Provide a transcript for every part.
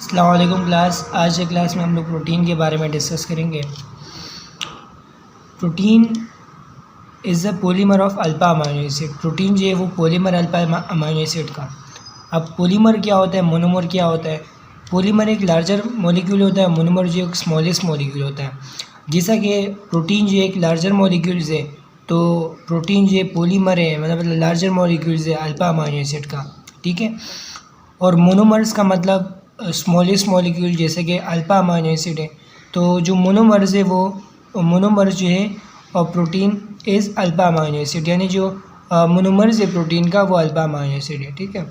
अस्सलाम वालेकुम क्लास। आज के क्लास में हम लोग प्रोटीन के बारे में डिस्कस करेंगे। Protein is the polymer of alpha amino acid. Protein जो है वो पॉलीमर अल्फा अमीनो एसिड का। अब पॉलीमर क्या होता है, मोनोमर क्या होता है। पॉलीमर एक लार्जर मॉलिक्यूल होता है, मोनोमर जो एक स्मॉलेस्ट मॉलिक्यूल होता है। जैसा कि प्रोटीन जो एक लार्जर मॉलिक्यूल्स है, तो प्रोटीन जो पॉलीमर है मतलब लार्जर मॉलिक्यूल्स है अल्फा अमीनो एसिड का, ठीक है। और मोनोमर्स का मतलब स्मॉलेस्ट मॉलिक्यूल जैसे कि अल्फा अमीनो एसिड है। तो जो मोनोमर्स है वो मोनोमर्स जो है और protein is alpha amino acid, यानी जो मोनोमर्स है प्रोटीन का वो अल्फा अमीनो एसिड है, ठीक है।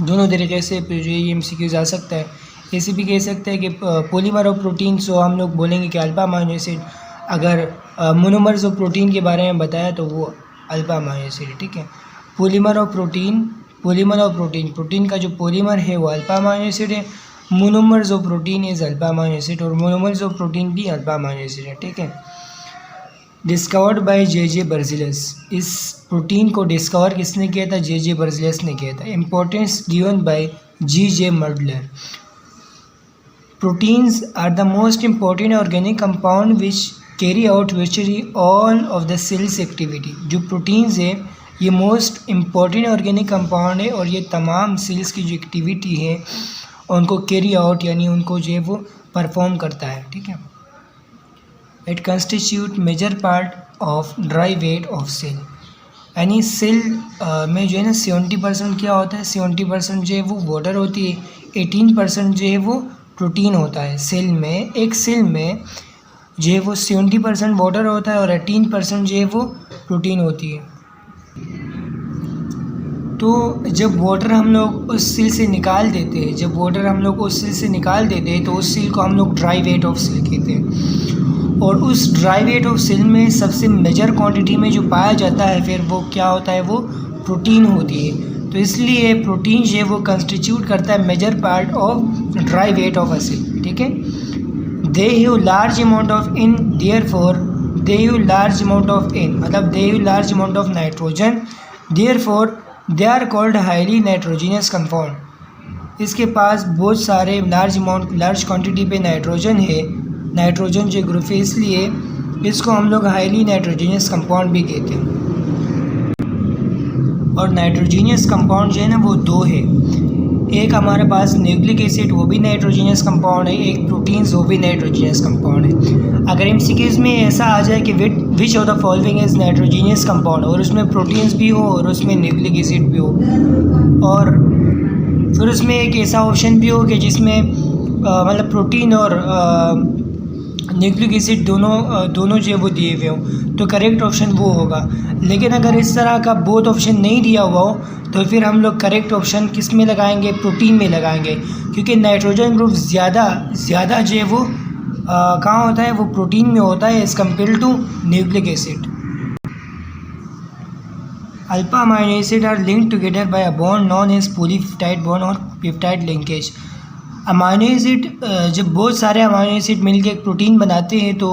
दोनों तरीके से जो ये MCQ आ सकता है। ऐसे भी कह सकते हैं कि पॉलीमर ऑफ प्रोटीन, सो हम लोग बोलेंगे कि अल्फा अमीनो एसिड। अगर मोनोमर्स ऑफ प्रोटीन के बारे में बताया तो वो अल्फा अमीनो एसिड है, ठीक है। पॉलीमर ऑफ प्रोटीन का जो पॉलीमर है वो अल्फा अमीनो एसिड है। Monomers of protein is alpha amino acid, और मोनोमर्स ऑफ प्रोटीन भी अल्फा अमीनो एसिड है, ठीक है। Discovered by J.J. बर्जिलस। इस प्रोटीन को डिस्कवर किसने किया था? J.J. बर्जिलस ने किया था। Importance given by G.J. Mulder. Proteins are the most important organic compound which carry out virtually all of the cell's activity. जो प्रोटीन्स है ये मोस्ट इम्पॉर्टेंट ऑर्गेनिक कंपाउंड है, और ये तमाम सेल्स की जो एक्टिविटी है उनको कैरी आउट यानी उनको जो है वो परफॉर्म करता है, ठीक है। It constitute major part of dry weight of cell, यानी सेल में जो है ना 70% क्या होता है, 70% जो है वो वाटर होती है, 18% जो है वो प्रोटीन होता है। सेल में एक सेल में जो है वो 70% वाटर होता है और 18% जो है वो प्रोटीन होती है। तो जब वाटर हम लोग उस सेल से निकाल देते हैं तो उस सेल को हम लोग ड्राई वेट ऑफ सेल कहते हैं। और उस ड्राई वेट ऑफ सेल में सबसे मेजर क्वांटिटी में जो पाया जाता है फिर वो क्या होता है, वो प्रोटीन होती है। तो इसलिए प्रोटीन जो है वो कंस्टिट्यूट करता है major part of dry weight of a cell, ठीक है। They have large amount of N, therefore they have large amount of N मतलब they have large amount of nitrogen, therefore they are called highly nitrogenous compound. इसके पास बहुत सारे large quantity पे nitrogen है, nitrogen जो ग्रुप है, इसलिए इसको हम लोग हाईली नाइट्रोजीनियस कंपाउंड भी कहते हैं। और नाइट्रोजीनियस कंपाउंड जो है ना वो दो है। एक हमारे पास न्यूक्लिक एसिड वो भी नाइट्रोजीनियस कंपाउंड है, एक प्रोटीन्स वो भी नाइट्रोजीनियस कंपाउंड है। अगर MCQs में ऐसा आ जाए कि which of the following is nitrogenous compound, और उसमें प्रोटीन्स भी हो और उसमें न्यूक्लिक एसिड भी हो, और फिर उसमें एक ऐसा ऑप्शन भी हो कि जिसमें मतलब प्रोटीन और न्यूक्लिक एसिड दोनों जो है वो दिए हुए हों, तो करेक्ट ऑप्शन वो होगा। लेकिन अगर इस तरह का बोथ ऑप्शन नहीं दिया हुआ हो तो फिर हम लोग करेक्ट ऑप्शन किस में लगाएंगे, प्रोटीन में लगाएंगे, क्योंकि नाइट्रोजन ग्रुप ज़्यादा जो है वो कहाँ होता है, वो प्रोटीन में होता है as compare to nucleic acid. Alpha amino acid are linked together by a bond known as polypeptide bond और पेप्टाइड लिंकेज। अमीनो एसिड जब बहुत सारे अमीनो एसिड मिलकर एक प्रोटीन बनाते हैं तो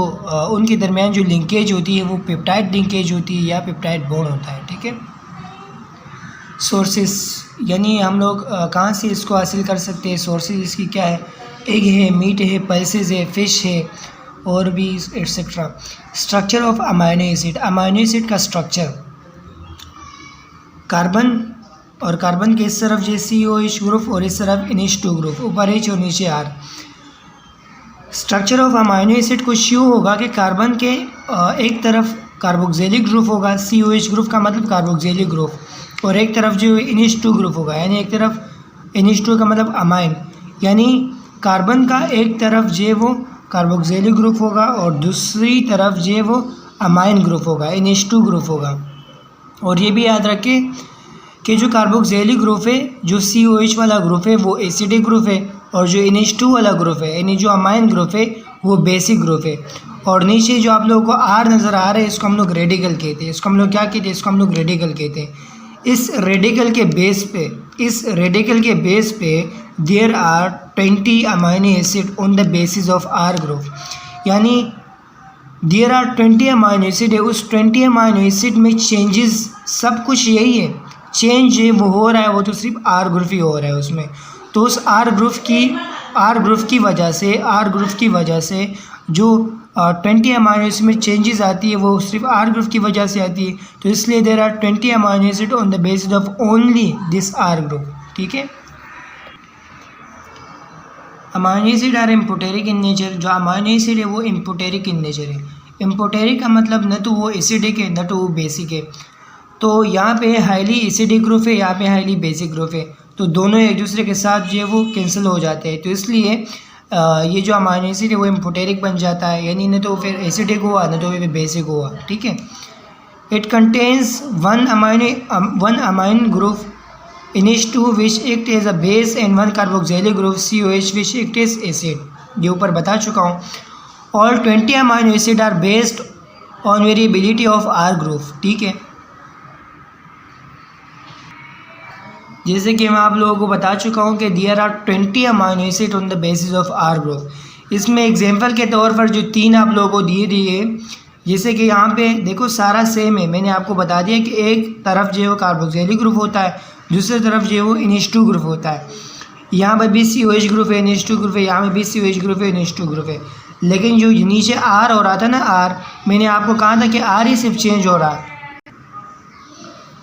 उनके दरमियान जो लिंकेज होती है वो पेप्टाइड लिंकेज होती है या पेप्टाइड बॉन्ड होता है, ठीक है। सोर्सेस यानी हम लोग कहाँ से इसको हासिल कर सकते हैं, सोर्सेज इसकी क्या है, एग है, मीट है, पल्सेस है, फिश है और भी etcetera. Structure of amino acid का स्ट्रक्चर, कार्बन और कार्बन के इस तरफ जे COH ग्रुप और इस तरफ NH2 ग्रुप, ऊपर H और नीचे R। Structure of amino acid को शो होगा कि कार्बन के एक तरफ कार्बोक्सिलिक ग्रुप होगा, COH ग्रुप का मतलब कार्बोक्सिलिक ग्रुप, और एक तरफ जो NH2 ग्रुप होगा, यानी एक तरफ NH2 का मतलब अमाइन, यानी कार्बन का एक तरफ जो है वो कार्बोक्सिलिक ग्रुप होगा और दूसरी तरफ जो है वो अमाइन ग्रुप होगा, NH2 ग्रुप होगा। और ये भी याद रखें कि जो कार्बोक्सिलिक ग्रुप है, जो COH वाला ग्रुप है वो एसिडिक ग्रुप है, और जो NH2 वाला ग्रुप है यानी जो अमाइन ग्रुप है वो बेसिक ग्रुप है। और नीचे जो आप लोगों को R नज़र आ रहा है इसको हम लोग रेडिकल कहते हैं। इसको हम लोग क्या कहते हैं, इसको हम लोग रेडिकल कहते हैं। इस रेडिकल के बेस पे there are 20 amino acid on the basis of R group, यानी देयर आर 20 अमीनो एसिड है। उस 20 अमीनो एसिड में चेंजेस सब कुछ यही है, चेंज वो हो रहा है वो तो सिर्फ R ग्रुप ही हो रहा है उसमें। तो उस R ग्रुप की आर ग्रुप की वजह से जो 20 अमाइनो एसिड में चेंजेस आती है वो सिर्फ आर ग्रुप की वजह से आती है। तो इसलिए there are 20 amino acid on the basis of only this R group. ठीक है, amino acid are amphoteric in nature. जो अमाइनो एसिड है वो एम्पोटेरिक इन नेचर है। एम्पोटेरिक का मतलब न तो वो एसिडिक है न तो वो बेसिक है। तो यहाँ पे हाईली एसिडिक ग्रुप है, यहाँ पे हाईली बेसिक ग्रुप है, तो दोनों एक दूसरे के साथ जो है वो कैंसिल हो जाते हैं। तो इसलिए ये जो अमाइनो एसिड है वो एम्पोटेरिक बन जाता है, यानी न तो फिर एसिडिक हुआ न तो फिर बेसिक हुआ। ठीक है, it contains one amine group NH2 which act as a base and one carboxylic group COH which act as acid। ये ऊपर बता चुका हूँ। All 20 amino acid are based on variability of R group. ठीक है, जैसे कि मैं आप लोगों को बता चुका हूँ कि there are 20 amino acid on the basis of R group. इसमें एग्जांपल के तौर पर जो 3 आप लोगों को दिए दिए, जैसे कि यहाँ पे देखो सारा सेम है। मैंने आपको बता दिया कि एक तरफ जो है वो कार्बोक्सिलिक ग्रुप होता है, दूसरी तरफ जो है वो NH2 ग्रुप होता है। यहाँ पर भी COH ग्रुप है, NH2 ग्रुप है, यहाँ पर भी COH ग्रुप है, NH2 ग्रुप है। लेकिन जो नीचे आर हो रहा था ना, आर, मैंने आपको कहा था कि आर ही सिर्फ चेंज हो रहा है।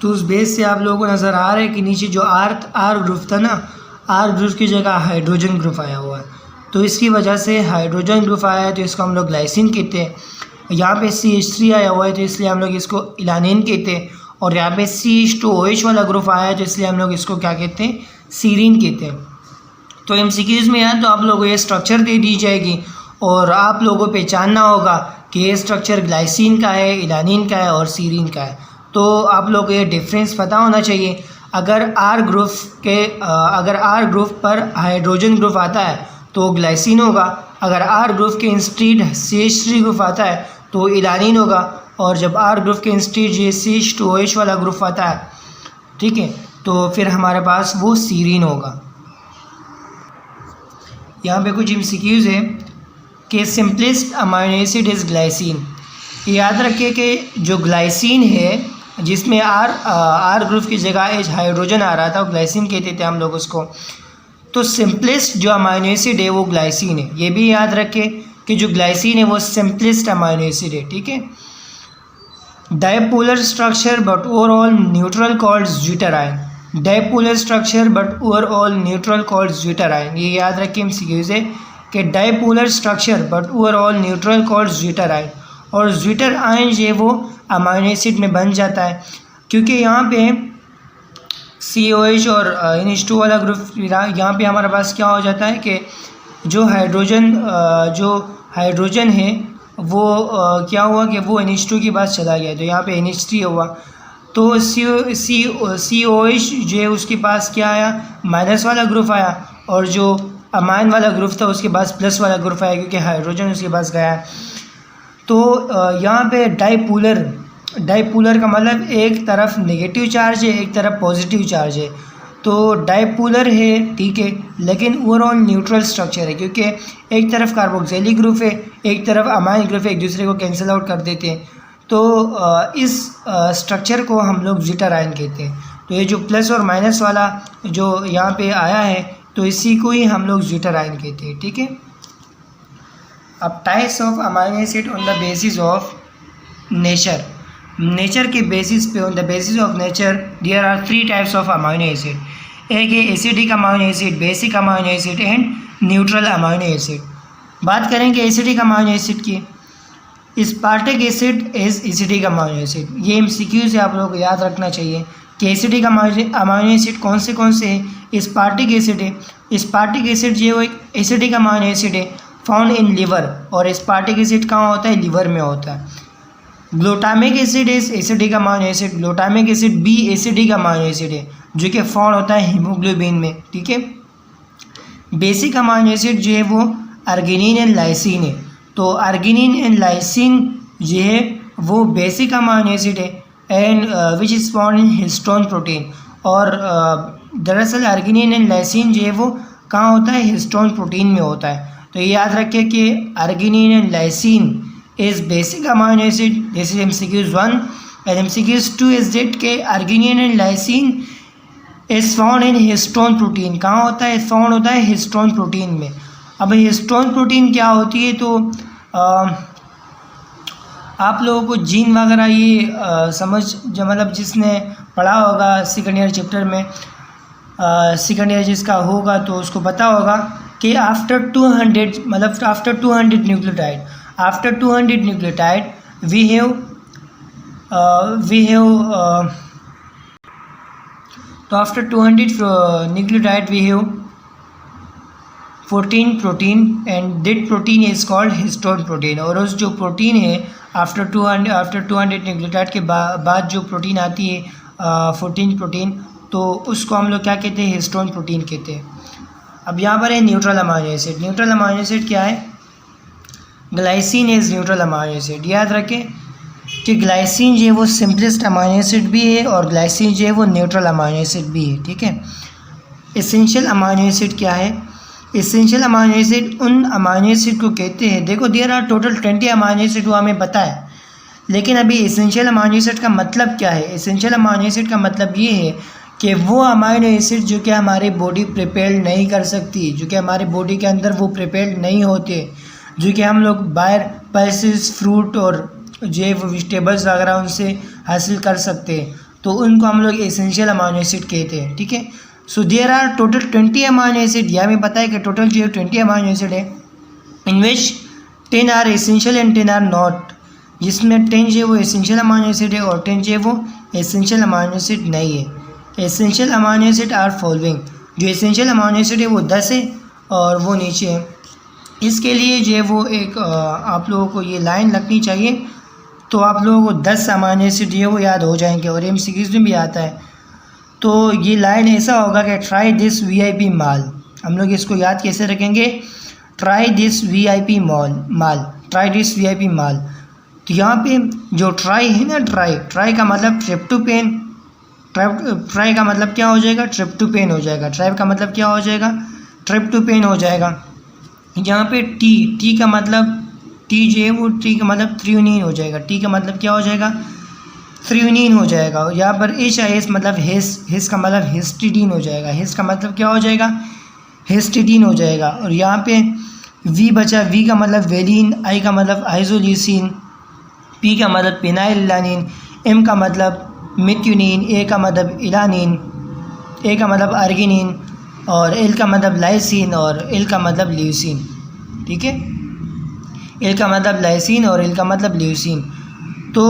तो उस बेस से आप लोगों को नज़र आ रहा है कि नीचे जो आर ग्रुप था ना, आर ग्रुप की जगह हाइड्रोजन ग्रुप आया हुआ है। तो इसकी वजह से हाइड्रोजन ग्रुप आया है तो इसको हम लोग ग्लाइसिन कहते हैं। यहाँ पे CH3 आया हुआ है तो इसलिए हम लोग इसको इलानिन कहते हैं। और यहाँ पे CH2OH वाला ग्रुप आया है तो इसलिए हम लोग इसको क्या कहते हैं, सीरीन कहते हैं। तो MCQs में यार तो आप लोगों को ये स्ट्रक्चर दे दी जाएगी और आप लोगों को पहचानना होगा कि ये स्ट्रक्चर ग्लाइसिन का है, इलानिन का है और सीरीन का है। तो आप लोगों को ये डिफरेंस पता होना चाहिए। अगर आर ग्रुप पर हाइड्रोजन ग्रुप आता है तो ग्लाइसिन होगा, अगर आर ग्रुप के इंस्टीड CH3 ग्रुप आता है तो इलानिन होगा, और जब आर ग्रुप के इंस्टीड ये CH2OH वाला ग्रुप आता है, ठीक है, तो फिर हमारे पास वो सीरीन होगा। यहाँ पे कुछ MCQs है कि simplest amino acid is glycine. याद रखिए कि जो ग्लाइसिन है जिसमें आर ग्रुप की जगह एच हाइड्रोजन आ रहा था वो ग्लाइसिन कहते थे हम लोग उसको। तो सिंपलेस्ट जो अमाइनो एसिड है वो ग्लाइसिन है। ये भी याद रखें कि जो ग्लाइसिन है वो सिंपलेस्ट अमाइनो एसिड है। ठीक है, dipolar structure but overall neutral called zwitterion. Dipolar structure but overall neutral called zwitterion. ये याद रखें MCQ से कि dipolar structure but overall neutral called zwitterion. और ज्यूटेराइन जो है वो अमाइनो एसिड में बन जाता है क्योंकि यहाँ पे COH और NH2 वाला ग्रुप, यहाँ पे हमारे पास क्या हो जाता है कि जो हाइड्रोजन है वो क्या हुआ कि वो NH2 के पास चला गया, तो यहाँ पे NH3 हुआ। तो COH जो है उसके पास क्या आया, माइनस वाला ग्रुप आया, और जो अमाइन वाला ग्रुप था उसके पास प्लस वाला ग्रुप आया क्योंकि हाइड्रोजन उसके पास गया। तो यहाँ पे डाइपोलर का मतलब एक तरफ नेगेटिव चार्ज है एक तरफ पॉजिटिव चार्ज है। तो डाइपोलर है, ठीक है, लेकिन ओवरऑल न्यूट्रल स्ट्रक्चर है क्योंकि एक तरफ कार्बोक्सिलिक ग्रुप है एक तरफ अमाइन ग्रुप है, एक दूसरे को कैंसिल आउट कर देते हैं। तो इस स्ट्रक्चर को हम लोग ज्यूटेराइन कहते हैं। तो ये जो प्लस और माइनस वाला जो यहाँ पे आया है तो इसी को ही हम लोग ज्यूटेराइन कहते हैं। ठीक है, अब types of amino acid on the basis of nature के बेसिस पे, on the basis of nature there are 3 types of amino acid. एक है acidic amino acid, basic amino acid and neutral amino acid. बात करेंगे acidic amino acid की। Aspartic acid is acidic amino acid. ये MCQ से आप लोगों को याद रखना चाहिए कि एसिडिक अमाइनो एसिड कौन से हैं। स्पार्टिक एसिड है। स्पार्टिक एसिड जो है एसिडिक अमाइनो एसिड है फाउंड इन लिवर, और स्पार्टिक एसिड कहाँ होता है, लिवर में होता है। Glutamic acid is acidic amino acid. Glutamic acid भी एसिडिक अमाइनो एसिड है जो कि फाउंड होता है हीमोग्लोबिन में। ठीक है, बेसिक अमाइनो एसिड जो है वो अर्गिनिन एंड लाइसिन है। तो अर्गिनिन एंड लाइसिन जो है वो बेसिक अमाइनो एसिड है and which is found in histone protein. और दरअसल अर्गिनिन एंड लाइसिन जो है वो कहाँ होता है, हिस्टोन प्रोटीन में होता है। तो ये याद रखिए कि arginine and lysine is basic amino acid. This is MCQ 1 and MCQ 2 is that के arginine and lysine is found in histone protein. कहाँ होता है? फाउंड होता है हिस्टोन प्रोटीन में। अब हिस्टोन प्रोटीन क्या होती है? तो आप लोगों को जीन वगैरह ये समझ जो मतलब जिसने पढ़ा होगा सेकेंड ईयर चैप्टर में, सेकेंड ईयर जिसका होगा तो उसको पता होगा कि आफ्टर 200 मतलब after 200 nucleotide, after 200 nucleotide we have तो after 200 nucleotide we have 14 protein and that protein is called histone protein. और उस जो प्रोटीन है आफ्टर 200 न्यूक्लियोटाइड के बाद जो प्रोटीन आती है 14 प्रोटीन, तो उसको हम लोग क्या कहते हैं? हिस्टोन प्रोटीन कहते हैं। अब यहाँ पर है neutral amino acid. Neutral amino acid क्या है? Glycine is neutral amino acid. याद रखें कि ग्लाइसिन जो है वो सिंपलेस्ट अमाइनो एसिड भी है और ग्लाइसिन जो है वो न्यूट्रल अमाइनो एसिड भी है, ठीक है। एसेंशियल अमाइनो एसिड क्या है? एसेंशियल अमाइनो एसिड उन अमाइनो एसिड को कहते हैं, देखो there are total 20 amino acid, वो हमें पता है, लेकिन अभी एसेंशियल अमाइनो एसिड का मतलब क्या है? एसेंशियल अमाइनो एसिड का मतलब ये है कि वो अमाइनो एसिड जो कि हमारी बॉडी प्रिपेयर नहीं कर सकती, जो कि हमारी बॉडी के अंदर वो प्रिपेयर नहीं होते, जो कि हम लोग बाहर पल्सेस, फ्रूट और जो है वो वेजिटेबल्स वगैरह उनसे हासिल कर सकते हैं, तो उनको हम लोग एसेंशियल अमाइनो एसिड कहते हैं, ठीक है। So there are total 20 amino acid. यह हमें पता है कि टोटल जो है 20 अमाइनो एसिड है, in which 10 are essential and 10 are not, जिसमें 10 जो है वो एसेंशियल अमाइनो एसिड है और 10 जो है वो एसेंशियल अमाइनो एसिड नहीं है। Essential amino acid are following. जो एसेंशियल अमाइनो एसिड है वो 10 है और वो नीचे है। इसके लिए जो है वो एक आप लोगों को ये लाइन लगनी चाहिए, तो आप लोगों को 10 अमाइनो एसिड जो है वो याद हो जाएंगे और MCQs में भी आता है। तो ये लाइन ऐसा होगा कि ट्राई दिस VIP माल। हम लोग इसको याद कैसे रखेंगे? Try this VIP mall, try this VIP माल। तो यहाँ पे जो ट्राई है ना, ट्राई का मतलब ट्रिप्टोपेन, ट्राई का मतलब क्या हो जाएगा? ट्रिप्टोपेन हो जाएगा। ट्राई का मतलब क्या हो जाएगा? ट्रिप्टोपेन हो जाएगा। यहाँ पे टी का मतलब टी जो है वो टी का मतलब थ्रियोनिन हो जाएगा। टी का मतलब क्या हो जाएगा? थ्रियोनिन हो जाएगा। और यहाँ पर HIS मतलब हिस का मतलब हिस्टिडीन हो जाएगा। हिस का मतलब क्या हो जाएगा? हिस्टिडीन हो जाएगा। और यहाँ पे वी बचा, वी का मतलब वेलिन, आई का मतलब आइसोल्यूसिन, पी का मतलब पेनाइललानिन, एम का मतलब मेथ्यूनिन, ए का मतलब इलानिन, ए का मतलब अर्गिनिन और एल का मतलब लाइसिन और एल का मतलब ल्यूसिन, ठीक है। एल का मतलब लाइसिन और एल का मतलब ल्यूसिन। तो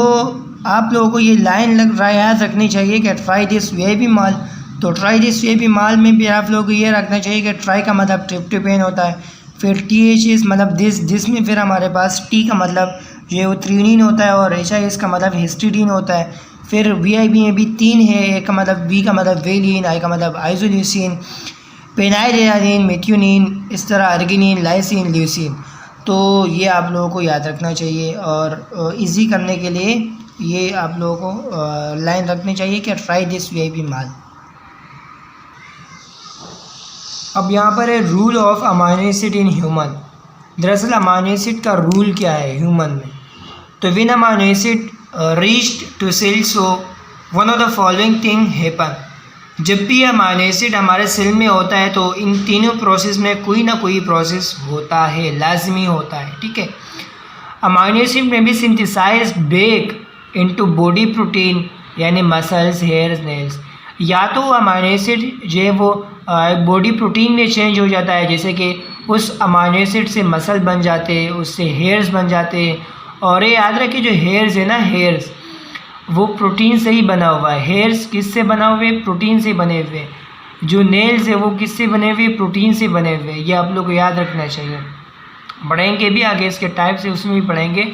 आप लोगों को ये लाइन याद रखनी चाहिए कि ट्राई दिस VIP माल। तो ट्राई दिस VIP माल में भी आप लोगों को ये रखना चाहिए कि ट्राई का मतलब ट्रिप्टोपेन होता है, फिर THS मतलब दिस में फिर हमारे पास टी का मतलब जो है वो थ्रियोनिन होता है और HIS का मतलब हिस्टिडीन होता है। फिर VIP में भी 3 है, ए का मतलब वी का मतलब वेलिन, आई का मतलब आइसोल्यूसिन, पेनाइललानिन, मेथ्यूनिन, इस तरह अर्गिनिन, लाइसिन, ल्यूसिन। तो ये आप लोगों को याद रखना चाहिए और इजी करने के लिए ये आप लोगों को लाइन रखनी चाहिए कि ट्राई दिस VIP माल। अब यहाँ पर है role of amino acid in human. दरअसल अमाइनो एसिड का रूल क्या है ह्यूमन में? तो when amino acid reached to cell, so one of the following thing happen. जब भी अमाइनो एसिड हमारे सेल में होता है तो इन तीनों प्रोसेस में कोई ना कोई प्रोसेस होता है, लाजमी होता है, ठीक है। अमाइनो एसिड में भी synthesize back into body protein यानी मसल्स, हेयर्स, नेल्स। या तो अमाइनो एसिड जो है वो बॉडी प्रोटीन में चेंज हो जाता है, जैसे कि उस अमाइनो एसिड से मसल बन जाते हैं, उससे हेयर्स बन जाते हैं। और ये याद रखिए जो हेयर्स है ना, हेयर्स वो प्रोटीन से ही बना हुआ है। हेयर्स किससे बना हुए? प्रोटीन से बने हुए। जो नेल्स है वो किससे बने हुए? प्रोटीन से बने हुए। ये आप लोग को याद रखना चाहिए। पढ़ेंगे भी आगे इसके टाइप से, उसमें भी पढ़ेंगे,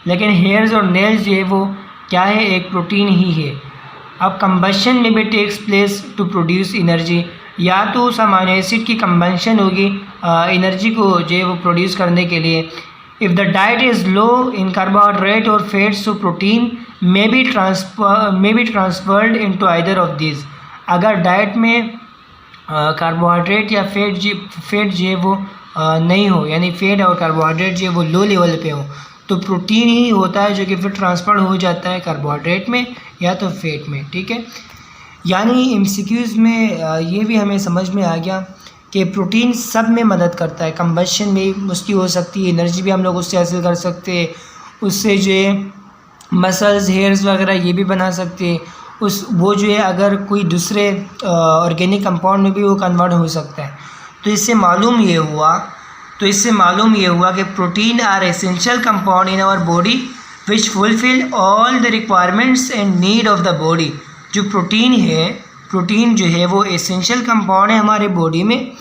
लेकिन हेयर्स और नेल्स जो है वो क्या है? एक प्रोटीन ही है। अब कंबशन में भी takes place to produce energy. या तो उस अमाइनो एसिड की कंबशन होगी एनर्जी को जो है वो प्रोड्यूस करने के लिए। If the diet is low in carbohydrate और fats, so protein may be transferred into either of this. अगर डाइट में कार्बोहाइड्रेट या फैट जो है वो नहीं हो, यानी फैट और कार्बोहाइड्रेट जो है वो लो लेवल पे हो, तो प्रोटीन ही होता है जो कि फिर ट्रांसफर हो जाता है कार्बोहाइड्रेट में या तो फैट में, ठीक है। यानी एमसीक्यूज़ में ये भी हमें समझ में आ गया कि प्रोटीन सब में मदद करता है। कंबशन में उसकी हो सकती है, एनर्जी भी हम लोग उससे हासिल कर सकते हैं, उससे जो है मसल्स हेयर्स वगैरह ये भी बना सकते हैं। वो जो है अगर कोई दूसरे ऑर्गेनिक कंपाउंड में भी वो कन्वर्ट हो सकता है। तो इससे मालूम ये हुआ कि protein are essential compound in our body which fulfill all the requirements and need of the body. जो प्रोटीन जो है वो एसेंशियल कंपाउंड है हमारे बॉडी में,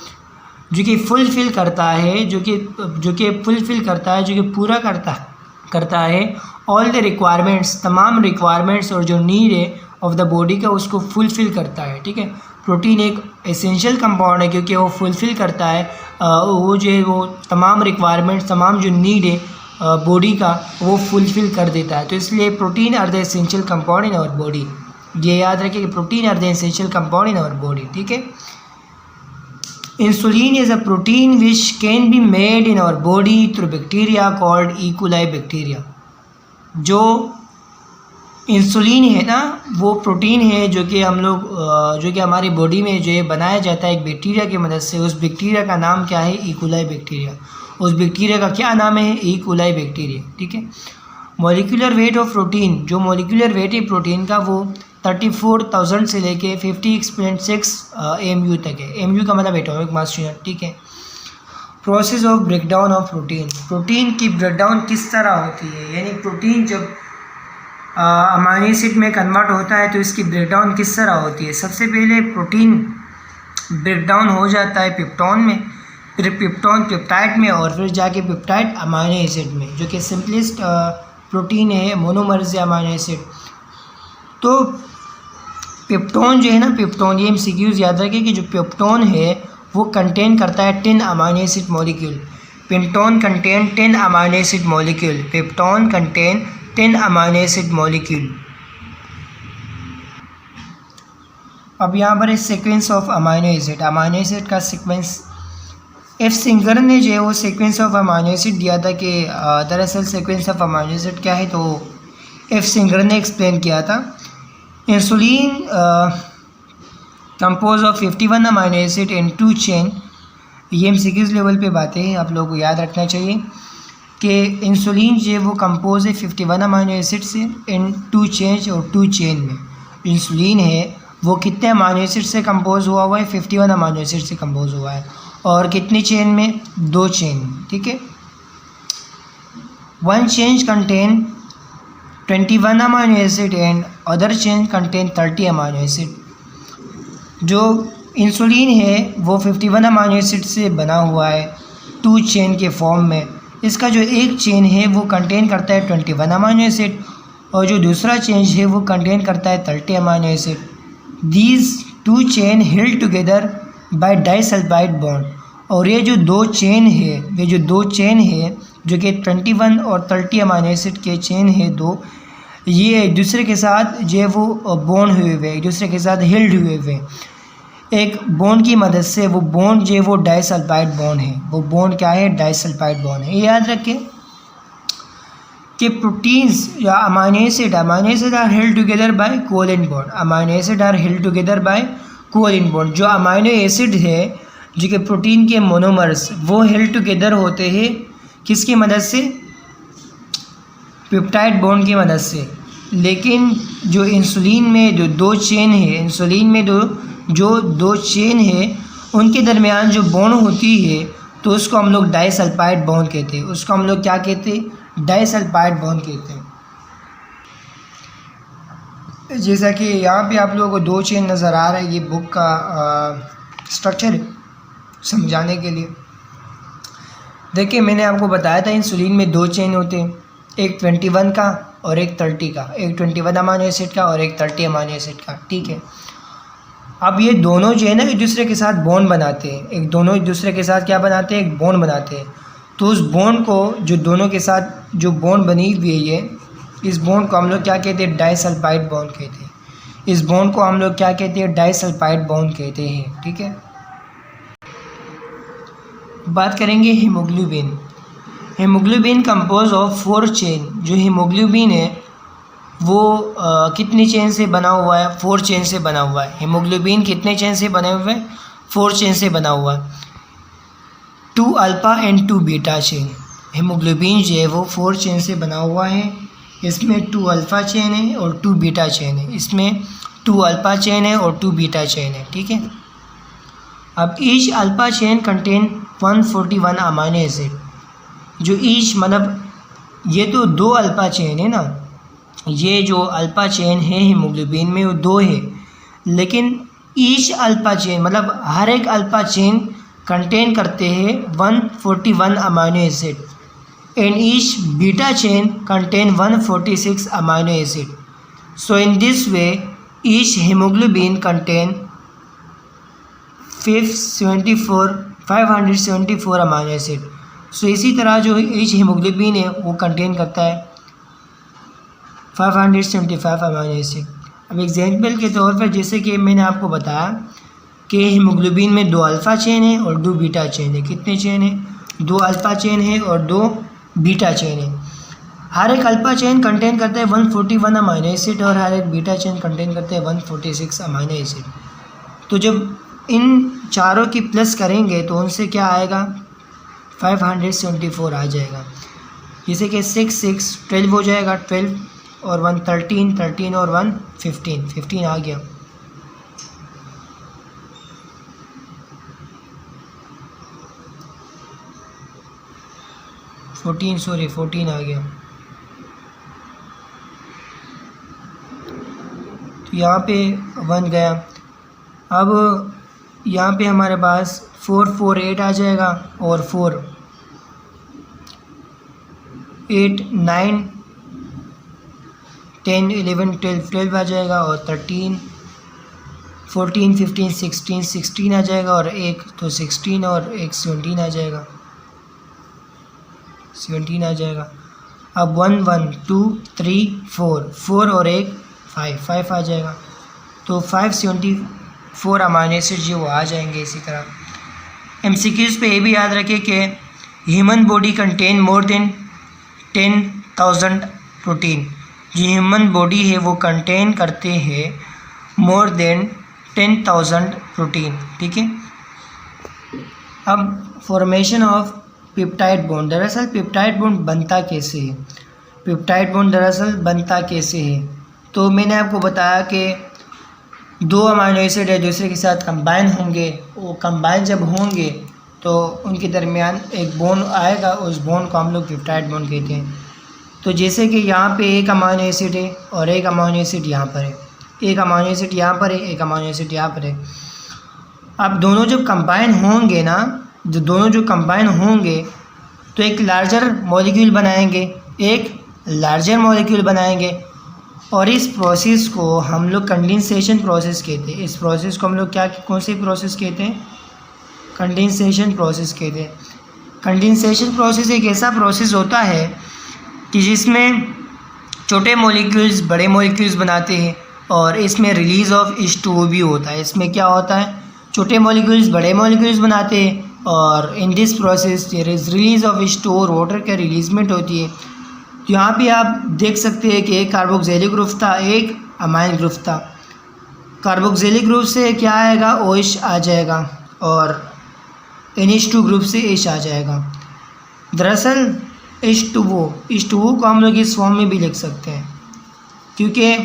जो कि फुलफ़िल करता है, जो कि पूरा करता है ऑल द रिक्वायरमेंट्स, तमाम रिक्वायरमेंट्स, और जो नीड है ऑफ द बॉडी का उसको फुलफ़िल करता है। ठीक है, प्रोटीन एक एसेंशियल कंपाउंड है क्योंकि वो फुलफ़िल करता है वो जो है वो तमाम रिक्वायरमेंट्स, तमाम जो नीड है बॉडी का वो फुलफ़िल कर देता है। तो इसलिए protein are the essential compound in our body. ये याद रखिए कि protein are the essential compound in our body. ठीक है, insulin is a protein which can be made in our body through bacteria called E coli bacteria. जो insulin है ना, वो प्रोटीन है जो कि हमारी बॉडी में जो है बनाया जाता है एक बैक्टीरिया की मदद से। उस बैक्टीरिया का नाम क्या है? ई कोलाई बैक्टीरिया। उस बैक्टीरिया का क्या नाम है? ई कोलाई बैक्टीरिया। ठीक है, मॉलिक्यूलर वेट ऑफ प्रोटीन, जो मॉलिक्यूलर वेट है प्रोटीन का वो 34,000 से लेके 56.6 AMU तक है। AMU का मतलब एटॉमिक मास यूनिट। ठीक है, process of breakdown of protein की ब्रेकडाउन किस तरह होती है, यानी प्रोटीन जब अमाइनो एसिड में कन्वर्ट होता है तो इसकी ब्रेकडाउन किस तरह होती है। सबसे पहले प्रोटीन ब्रेकडाउन हो जाता है पेप्टोन में, फिर पेप्टोन पेप्टाइड में, और फिर जाके पेप्टाइड अमाइनो एसिड में, जो कि सिंपलेस्ट प्रोटीन है, मोनोमर्स है अमाइनो एसिड। तो पेप्टोन जो है ना, पेप्टोन, ये एमसीक्यूज़ याद रखिए कि जो पेप्टोन है वो कंटेन करता है 10 amino acid molecule. Peptone contain 10 amino acid molecule. Peptone contain 10 amino acid molecule. अब यहाँ पर इस सीक्वेंस ऑफ अमाइनो एसिड का सीक्वेंस एफ सिंगर ने जो है वो सीक्वेंस ऑफ अमाइनो एसिड दिया था कि दरअसल सीक्वेंस ऑफ अमाइनो एसिड क्या है, तो एफ सिंगर ने एक्सप्लेन किया था। Insulin compose of 51 amino acid and 2 chain. ये एमसीक्यूज़ लेवल पे बातें हैं, आप लोगों को याद रखना चाहिए कि इंसुलिन जो है वो कंपोज है 51 अमाइनो एसिड से एंड 2 चेन, और 2 चेन में इंसुलिन है वो कितने अमाइनो एसिड से कंपोज हुआ है? 51 अमाइनो एसिड से कंपोज हुआ है। और कितनी चेन में? 2 चेन। ठीक है, 1 chain contain 21 amino acid and other chain contain 30 amino acid. जो इंसुलिन है वो 51 अमाइनो एसिड से बना हुआ है 2 चेन के फॉर्म में। इसका जो एक चेन है वो कंटेन करता है 21 अमाइनो एसिड, और जो दूसरा चेन है वो कंटेन करता है 30 amino acid. These 2 chain held together by disulphide bond. और ये जो 2 चेन है जो कि 21 और 30 अमाइनो एसिड के चेन है दो, ये एक दूसरे के साथ जो है वो बॉन्ड हुए हुए, एक दूसरे के साथ हेल्ड हुए हुए एक बॉन्ड की मदद से। वो बॉन्ड जो है वो डाइसल्फाइड बॉन्ड है। वो बॉन्ड क्या है? डाइसल्फाइड बॉन्ड है। ये याद रखें कि प्रोटीन्स या amino acid are held together by covalent bond. Amino acid are held together by covalent bond. जो अमाइनो एसिड है जो कि प्रोटीन के मोनोमर्स, वो हेल्ड टुगेदर होते हैं किसकी मदद से? पेप्टाइड बॉन्ड की मदद से। लेकिन जो इंसुलिन में जो 2 चेन है, जो 2 चेन है उनके दरमियान जो बॉन्ड होती है तो उसको हम लोग डाइसल्फाइड बॉन्ड कहते हैं। उसको हम लोग क्या कहते हैं? डाइसल्फाइड बॉन्ड कहते हैं। जैसा कि यहाँ पे आप लोगों को 2 चेन नज़र आ रहा है, ये बुक का स्ट्रक्चर है समझाने के लिए। देखिए, मैंने आपको बताया था इंसुलिन में 2 चेन होते हैं, एक 21 का और एक 30 का, एक 21 अमाइनो एसिड का और एक 30 अमाइनो एसिड का। ठीक है, अब ये दोनों जो है ना एक दूसरे के साथ बॉन्ड बनाते हैं। एक दूसरे के साथ क्या बनाते हैं? एक बॉन्ड बनाते हैं। तो उस बॉन्ड को, जो दोनों के साथ जो बॉन्ड बनी हुई है, इस बॉन्ड को हम लोग क्या कहते हैं? डाइसल्फाइड बॉन्ड कहते हैं। इस बॉन्ड को हम लोग क्या कहते हैं? डाइसल्फाइड बॉन्ड कहते हैं। ठीक है, बात करेंगे haemoglobin. Haemoglobin compose of 4 chain. जो हीमोग्लोबिन है वो कितनी चेन से बना हुआ है? 4 चेन से बना हुआ है। हीमोग्लोबिन कितने चेन से बने हुए हैं? 4 चेन से बना हुआ है। 2 alpha and 2 beta chain. Haemoglobin जो है वो 4 चेन से बना हुआ है। इसमें 2 अल्फ़ा चेन है और 2 बीटा चेन है। इसमें 2 अल्फ़ा चेन है और 2 बीटा चेन है, ठीक है। अब each alpha chain contain 141 amino acid. जो ईच मतलब ये तो 2 अल्फ़ा चेन है ना, ये जो अल्फ़ा चेन है हीमोग्लोबिन में वो 2 है, लेकिन ईच अल्फ़ा चेन मतलब हर एक अल्फ़ा चेन कंटेन करते हैं 141 amino acid and each beta chain contain 146 amino acid. So in this way each haemoglobin contain 574 amino acid. सो इसी तरह जो ईच हीमोग्लोबिन है वो कंटेन करता है 575 अमाइनो एसिड। अब एग्जाम्पल के तौर पर जैसे कि मैंने आपको बताया कि हीमोग्लोबिन में 2 अल्फ़ा चेन है और 2 बीटा चेन है। कितने चेन है? 2 अल्फ़ा चेन है और 2 बीटा चेन है। हर एक अल्फ़ा चेन कंटेन करता है 141 अमाइनो एसिड और हर एक बीटा चेन कंटेन करते हैं 146 अमाइनो एसिड। तो जब इन चारों की प्लस करेंगे तो उनसे क्या आएगा? 574 आ जाएगा। जैसे कि 6 6 12 हो जाएगा, 12 और 1 13, 13 और 1 15, 15 आ गया। फोर्टीन आ गया। तो यहाँ पे 1 गया। अब यहाँ पे हमारे पास 4 4 8 आ जाएगा और 4 8 9 10 11 12 आ जाएगा और 13 14 15 16 आ जाएगा और 1 तो 16 और 1 17 आ जाएगा, 17 आ जाएगा। अब 1 1 2 3 4 और 1 5 आ जाएगा। तो 574 अमाइनो एसिड जो वो आ जाएंगे। इसी तरह MCQs पे ये भी याद रखें कि human body contain more than 10,000 protein. जो ह्यूमन बॉडी है वो कंटेन करते हैं मोर देन 10,000 प्रोटीन, ठीक है। अब फॉर्मेशन ऑफ पेप्टाइड बॉन्ड। दरअसल पेप्टाइड बॉन्ड बनता कैसे है? पेप्टाइड बॉन्ड दरअसल बनता कैसे है? तो मैंने आपको बताया कि 2 अमाइनो एसिड है दूसरे के साथ कंबाइन होंगे। वो कंबाइन जब होंगे तो उनके दरमियान एक बॉन्ड आएगा, उस बॉन्ड को हम लोग पेप्टाइड बॉन्ड कहते हैं। तो जैसे कि यहाँ पे एक अमाइनो एसिड है और एक अमाइनो एसिड यहाँ पर है, एक अमाइनो एसिड यहाँ पर है, एक अमाइनो एसिड यहाँ पर है। अब दोनों जब कंबाइन होंगे ना, दोनों जो कंबाइन होंगे तो एक लार्जर मॉलिक्यूल बनाएंगे, एक लार्जर मॉलिक्यूल बनाएंगे और इस प्रोसेस को हम लोग कंडेंसेशन प्रोसेस कहते हैं। इस प्रोसेस को हम लोग कौन सी प्रोसेस कहते हैं? कंडेंसेशन प्रोसेस कहते हैं। कंडेंसेशन प्रोसेस एक ऐसा प्रोसेस होता है कि जिसमें छोटे मॉलिक्यूल्स बड़े मॉलिक्यूल्स बनाते हैं और इसमें रिलीज़ ऑफ H2O भी होता है। इसमें क्या होता है? छोटे मॉलिक्यूल्स बड़े मॉलिक्यूल्स बनाते हैं और in this process there is release of H2O और वाटर का रिलीजमेंट होती है। तो यहाँ पे आप देख सकते हैं कि एक कार्बोक्सिलिक ग्रुप था, एक अमाइन ग्रुप था। कार्बोक्सिलिक ग्रुप से क्या आएगा? OH आ जाएगा और NH2 ग्रुप से H आ जाएगा। दरअसल H2O को हम लोग इस फॉर्म में भी लिख सकते हैं, क्योंकि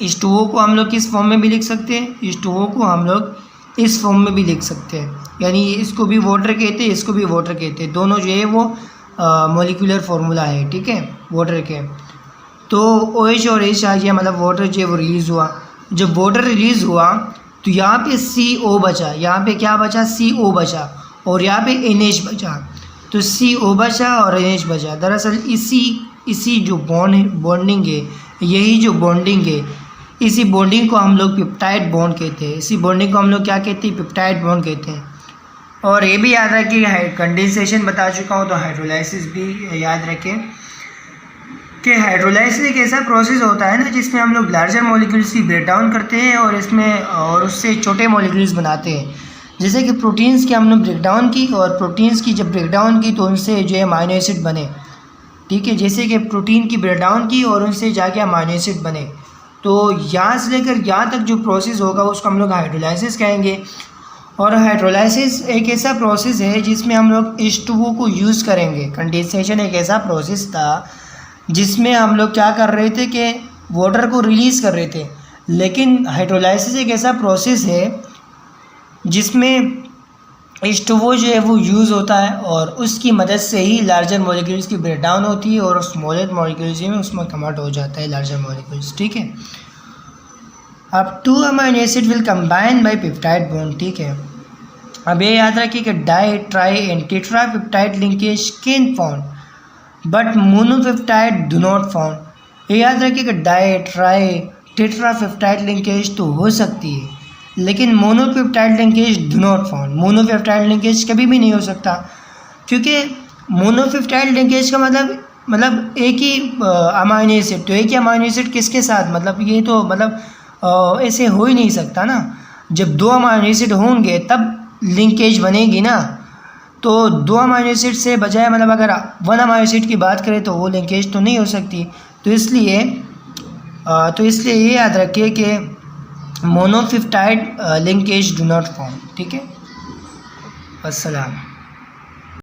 H2O को हम लोग किस फॉर्म में भी लिख सकते हैं? H2O को हम लोग इस फॉर्म में भी लिख सकते हैं, यानी इसको भी वाटर कहते हैं, इसको भी वाटर कहते हैं। दोनों जो है वो मॉलिक्यूलर फार्मूला है, ठीक है, वाटर के। तो OH और H आ गया, मतलब वाटर जो है वो रिलीज़ हुआ। जब वाटर रिलीज़ हुआ तो यहाँ पे CO बचा, यहाँ पे क्या बचा? CO बचा और यहाँ पे NH बचा। तो CO बचा और NH बचा। दरअसल इसी जो बॉन्डिंग है, यही जो बॉन्डिंग है, इसी बॉन्डिंग को हम लोग पेप्टाइड बॉन्ड कहते हैं। इसी बॉन्डिंग को हम लोग क्या कहते हैं? पेप्टाइड बॉन्ड कहते हैं। और ये भी याद रखें, कंडेंसेशन बता चुका हूँ तो हाइड्रोलाइसिस भी याद रखें कि हाइड्रोलाइसिस एक ऐसा प्रोसेस होता है ना जिसमें हम लोग लार्जर मॉलिक्यूल्स की ब्रेक डाउन करते हैं और उससे छोटे मॉलिक्यूल्स बनाते हैं। जैसे कि प्रोटीन्स की हमने ब्रेक डाउन की और प्रोटीन्स की जब ब्रेक डाउन की तो उनसे जो है अमाइनो एसिड बने। ठीक है, जैसे कि प्रोटीन की ब्रेकडाउन की और उनसे जाके अमाइनो एसिड बने। तो यहाँ से लेकर यहाँ तक जो प्रोसेस होगा उसको हम लोग हाइड्रोलाइसिस कहेंगे। और हाइड्रोलाइसिस एक ऐसा प्रोसेस है जिसमें हम लोग H2O को यूज़ करेंगे। कंडेंसेशन एक ऐसा प्रोसेस था जिसमें हम लोग क्या कर रहे थे कि वाटर को रिलीज़ कर रहे थे, लेकिन हाइड्रोलाइसिस एक ऐसा प्रोसेस है जिसमें H2O जो है वो यूज़ होता है और उसकी मदद से ही लार्जर मॉलिक्यूल्स की ब्रेकडाउन होती है और स्मॉलर मॉलिक्यूल्स में उसमें कन्वर्ट हो जाता है लार्जर मॉलिक्यूल्स। ठीक है, अब 2 amino acid will combine by peptide bond. ठीक है, अब ये याद रखिए कि di, tri and tetra peptide linkage can found but monopeptide do not found. ये याद रखिए कि di, tri, tetra peptide linkage तो हो सकती है लेकिन monopeptide linkage do not found. Monopeptide linkage कभी भी नहीं हो सकता, क्योंकि मोनोपेप्टाइड लिंकेज का मतलब एक ही अमाइनो एसिड, तो एक ही अमाइनो एसिड किसके साथ, मतलब ये तो ऐसे हो ही नहीं सकता ना। जब 2 अमाइनो एसिड होंगे तब लिंकेज बनेगी ना। तो 2 अमाइनो एसिड से बजाय मतलब अगर 1 अमाइनो एसिड की बात करें तो वो लिंकेज तो नहीं हो सकती। तो इसलिए ये याद रखिए कि मोनोपेप्टाइड लिंकेज डू नॉट फॉर्म। ठीक है, अस्सलाम।